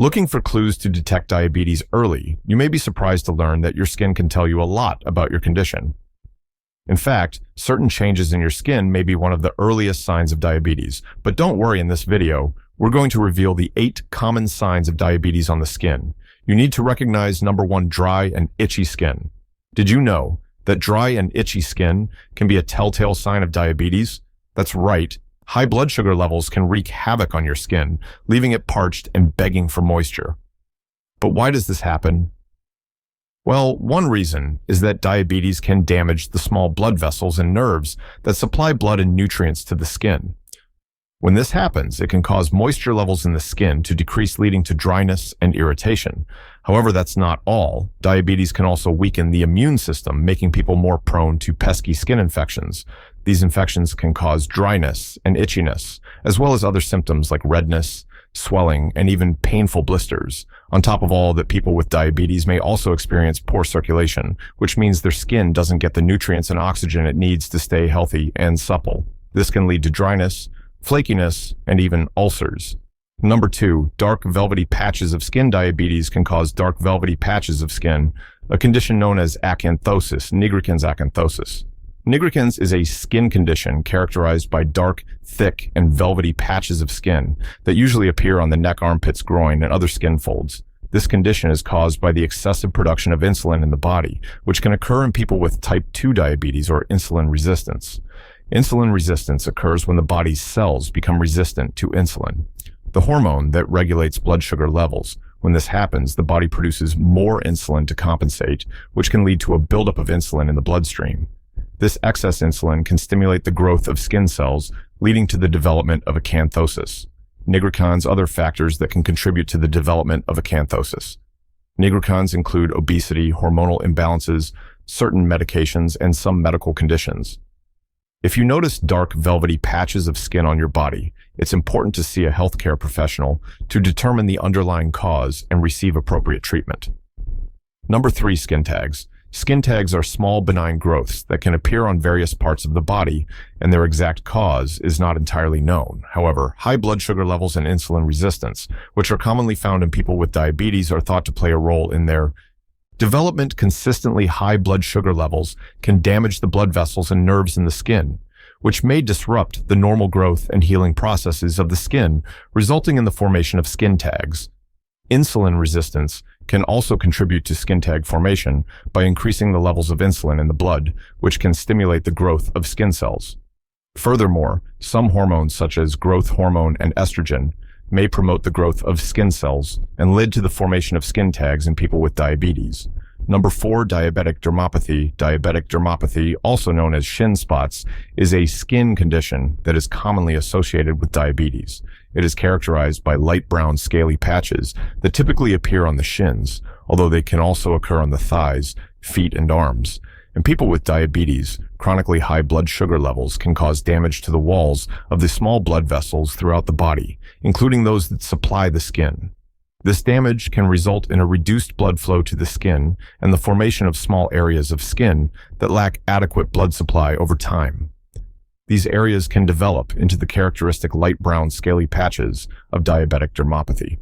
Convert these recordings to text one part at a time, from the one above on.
Looking for clues to detect diabetes early, you may be surprised to learn that your skin can tell you a lot about your condition. In fact, certain changes in your skin may be one of the earliest signs of diabetes, but don't worry, in this video, we're going to reveal the 8 common signs of diabetes on the skin. You need to recognize number 1, dry and itchy skin. Did you know that dry and itchy skin can be a telltale sign of diabetes? That's right. High blood sugar levels can wreak havoc on your skin, leaving it parched and begging for moisture. But why does this happen? Well, one reason is that diabetes can damage the small blood vessels and nerves that supply blood and nutrients to the skin. When this happens, it can cause moisture levels in the skin to decrease, leading to dryness and irritation. However, that's not all. Diabetes can also weaken the immune system, making people more prone to pesky skin infections. These infections can cause dryness and itchiness, as well as other symptoms like redness, swelling, and even painful blisters. On top of all that, people with diabetes may also experience poor circulation, which means their skin doesn't get the nutrients and oxygen it needs to stay healthy and supple. This can lead to dryness, flakiness, and even ulcers. Number 2, dark velvety patches of skin. Diabetes can cause dark velvety patches of skin, a condition known as acanthosis, nigricans acanthosis. Nigricans is a skin condition characterized by dark, thick, and velvety patches of skin that usually appear on the neck, armpits, groin, and other skin folds. This condition is caused by the excessive production of insulin in the body, which can occur in people with type 2 diabetes or insulin resistance. Insulin resistance occurs when the body's cells become resistant to insulin, the hormone that regulates blood sugar levels. When this happens, the body produces more insulin to compensate, which can lead to a buildup of insulin in the bloodstream. This excess insulin can stimulate the growth of skin cells, leading to the development of acanthosis. Nigricans. Other factors that can contribute to the development of acanthosis. Nigricans include obesity, hormonal imbalances, certain medications, and some medical conditions. If you notice dark velvety patches of skin on your body, it's important to see a healthcare professional to determine the underlying cause and receive appropriate treatment. Number 3, skin tags. Skin tags are small, benign growths that can appear on various parts of the body, and their exact cause is not entirely known. However, high blood sugar levels and insulin resistance, which are commonly found in people with diabetes, are thought to play a role in their development. Consistently high blood sugar levels can damage the blood vessels and nerves in the skin, which may disrupt the normal growth and healing processes of the skin, resulting in the formation of skin tags. Insulin resistance can also contribute to skin tag formation by increasing the levels of insulin in the blood, which can stimulate the growth of skin cells. Furthermore, some hormones such as growth hormone and estrogen may promote the growth of skin cells and lead to the formation of skin tags in people with diabetes. Number 4, Diabeticdermopathy. Diabeticdermopathy, also known as shin spots, is a skin condition that is commonly associated with diabetes. It is characterized by light brown scaly patches that typically appear on the shins, although they can also occur on the thighs, feet, and arms. In people with diabetes, chronically high blood sugar levels can cause damage to the walls of the small blood vessels throughout the body, including those that supply the skin. This damage can result in a reduced blood flow to the skin and the formation of small areas of skin that lack adequate blood supply over time. These areas can develop into the characteristic light brown scaly patches of diabetic dermopathy.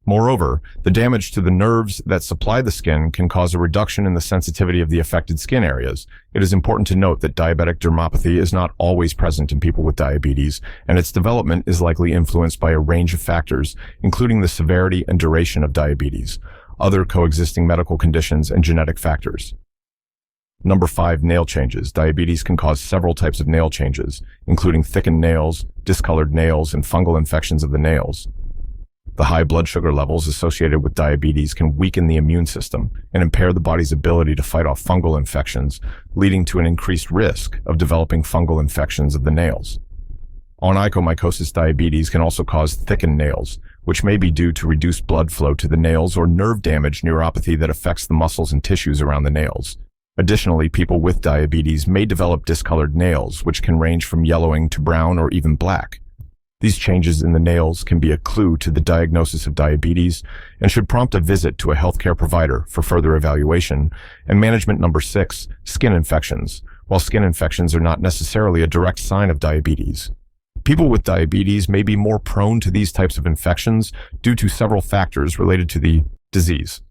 Moreover, the damage to the nerves that supply the skin can cause a reduction in the sensitivity of the affected skin areas. It is important to note that diabetic dermopathy is not always present in people with diabetes, and its development is likely influenced by a range of factors, including the severity and duration of diabetes, other coexisting medical conditions, and genetic factors. Number 5, nail changes. Diabetes can cause several types of nail changes, including thickened nails, discolored nails, and fungal infections of the nails. The high blood sugar levels associated with diabetes can weaken the immune system and impair the body's ability to fight off fungal infections, leading to an increased risk of developing fungal infections of the nails. Onychomycosis. Diabetes can also cause thickened nails, which may be due to reduced blood flow to the nails or nerve damage neuropathy that affects the muscles and tissues around the nails. Additionally, people with diabetes may develop discolored nails, which can range from yellowing to brown or even black. These changes in the nails can be a clue to the diagnosis of diabetes and should prompt a visit to a healthcare provider for further evaluation and management. Number 6, skin infections. While skin infections are not necessarily a direct sign of diabetes, People with diabetes may be more prone to these types of infections due to several factors related to the disease.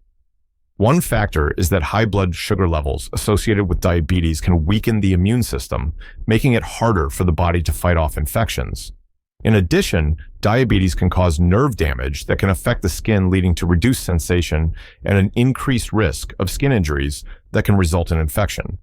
One factor is that high blood sugar levels associated with diabetes can weaken the immune system, making it harder for the body to fight off infections. In addition, diabetes can cause nerve damage that can affect the skin, leading to reduced sensation and an increased risk of skin injuries that can result in infection.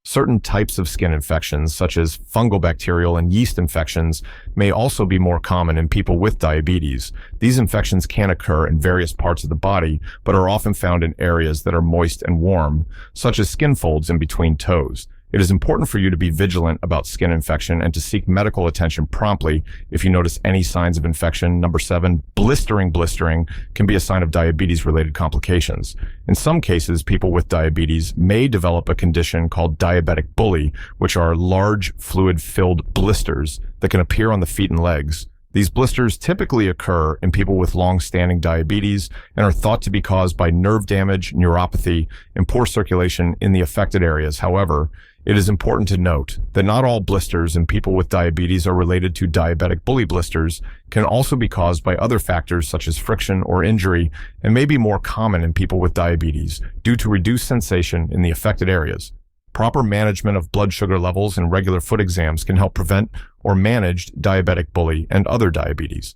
Certain types of skin infections, such as fungal, bacterial, and yeast infections, may also be more common in people with diabetes. These infections can occur in various parts of the body, but are often found in areas that are moist and warm, such as skin folds in between toes. It is important for you to be vigilant about skin infection and to seek medical attention promptly if you notice any signs of infection. Number 7, blistering. Blistering can be a sign of diabetes-related complications. In some cases, people with diabetes may develop a condition called diabetic bully, which are large, fluid-filled blisters that can appear on the feet and legs. These blisters typically occur in people with long-standing diabetes and are thought to be caused by nerve damage, neuropathy, and poor circulation in the affected areas. However, it is important to note that not all blisters in people with diabetes are related to diabetic bully. Blisters can also be caused by other factors such as friction or injury and may be more common in people with diabetes due to reduced sensation in the affected areas. Proper management of blood sugar levels and regular foot exams can help prevent or manage diabetic bully and other diabetes.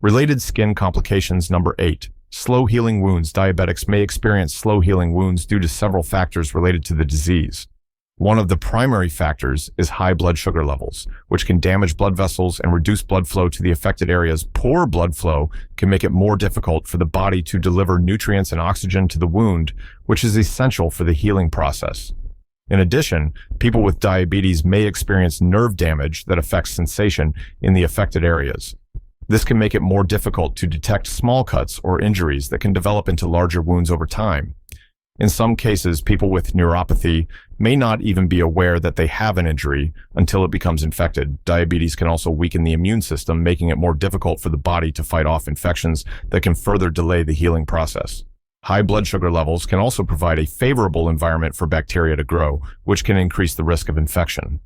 Related skin complications. Number 8. Slow healing wounds. Diabetics may experience slow healing wounds due to several factors related to the disease. One of the primary factors is high blood sugar levels, which can damage blood vessels and reduce blood flow to the affected areas. Poor blood flow can make it more difficult for the body to deliver nutrients and oxygen to the wound, which is essential for the healing process. In addition, people with diabetes may experience nerve damage that affects sensation in the affected areas. This can make it more difficult to detect small cuts or injuries that can develop into larger wounds over time. In some cases, people with neuropathy may not even be aware that they have an injury until it becomes infected. Diabetes can also weaken the immune system, making it more difficult for the body to fight off infections that can further delay the healing process. High blood sugar levels can also provide a favorable environment for bacteria to grow, which can increase the risk of infection.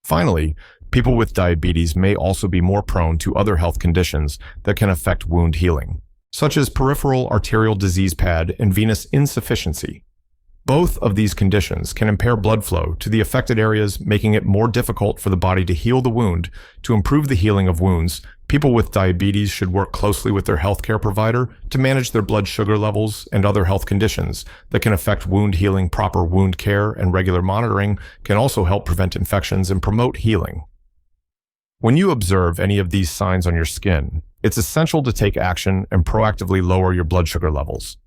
Finally, people with diabetes may also be more prone to other health conditions that can affect wound healing, such as peripheral arterial disease pad and venous insufficiency. Both of these conditions can impair blood flow to the affected areas, making it more difficult for the body to heal the wound. To improve the healing of wounds, people with diabetes should work closely with their healthcare provider to manage their blood sugar levels and other health conditions that can affect wound healing. Proper wound care and regular monitoring can also help prevent infections and promote healing. When you observe any of these signs on your skin, it's essential to take action and proactively lower your blood sugar levels.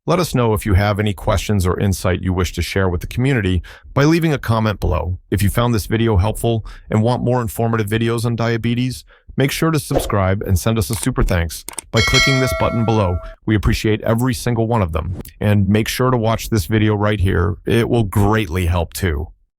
Let us know if you have any questions or insight you wish to share with the community by leaving a comment below. If you found this video helpful and want more informative videos on diabetes, make sure to subscribe and send us a super thanks by clicking this button below. We appreciate every single one of them. And make sure to watch this video right here. It will greatly help too.